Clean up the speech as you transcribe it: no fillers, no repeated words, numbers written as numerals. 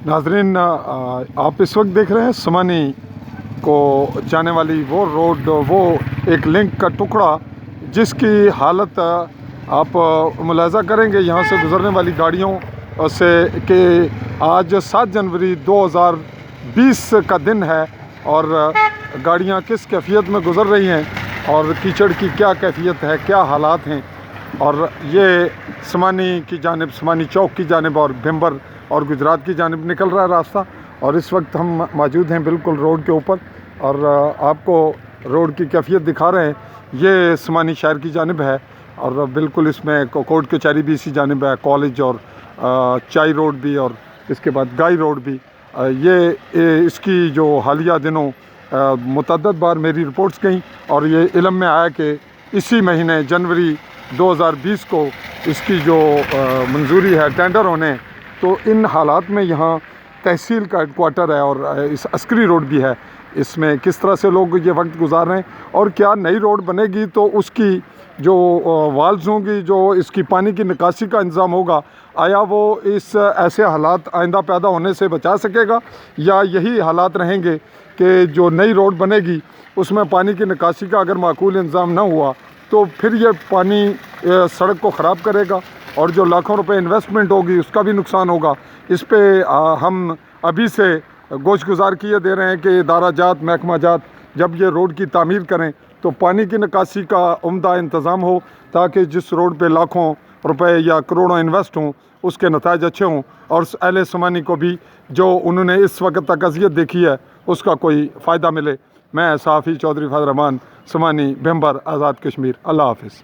नाजरीन, आप इस वक्त देख रहे हैं समानी को जाने वाली वो रोड, वो एक लिंक का टुकड़ा जिसकी हालत आप मुलाहजा करेंगे यहाँ से गुज़रने वाली गाड़ियों से कि आज 7 जनवरी 2020 का दिन है और गाड़ियाँ किस कैफियत में गुज़र रही हैं और कीचड़ की क्या कैफियत है, क्या हालात हैं। और ये समानी की जानिब, समानी चौक की जानिब और भिम्बर और गुजरात की जानिब निकल रहा है रास्ता। और इस वक्त हम मौजूद हैं बिल्कुल रोड के ऊपर और आपको रोड की कैफियत दिखा रहे हैं। ये समानी शहर की जानिब है और बिल्कुल इसमें कोर्ट कचहरी भी इसी जानिब है, कॉलेज और चाई रोड भी और इसके बाद गाई रोड भी। इसकी जो हालिया दिनों मुतअद्दिद बार मेरी रिपोर्ट्स गई और ये इल्म में आया कि इसी महीने जनवरी 2020 को इसकी जो मंजूरी है टेंडर होने, तो इन हालात में यहाँ तहसील का हेडक्वार्टर है और इस अस्करी रोड भी है। इसमें किस तरह से लोग ये वक्त गुजार रहे हैं और क्या नई रोड बनेगी तो उसकी जो वाल्स होंगी, जो इसकी पानी की निकासी का इंतज़ाम होगा, आया वो इस ऐसे हालात आइंदा पैदा होने से बचा सकेगा या यही हालात रहेंगे कि जो नई रोड बनेगी उसमें पानी की निकासी का अगर माकूल इंतज़ाम ना हुआ तो फिर ये पानी सड़क को ख़राब करेगा और जो लाखों रुपए इन्वेस्टमेंट होगी उसका भी नुकसान होगा। इस पे हम अभी से गोश गुजार किए दे रहे हैं कि इदारा जात, महकमा जात जब ये रोड की तामीर करें तो पानी की निकासी का उम्दा इंतज़ाम हो ताकि जिस रोड पे लाखों रुपए या करोड़ों इन्वेस्ट हों उसके नताइज अच्छे हों और अहले समानी को भी जो उन्होंने इस वक्त तक अज़ियत देखी है उसका कोई फ़ायदा मिले। मैं सहाफ़ी चौधरी फजल रहमान, समानी, भिम्बर, आज़ाद कश्मीर। अल्लाह हाफ़िज़।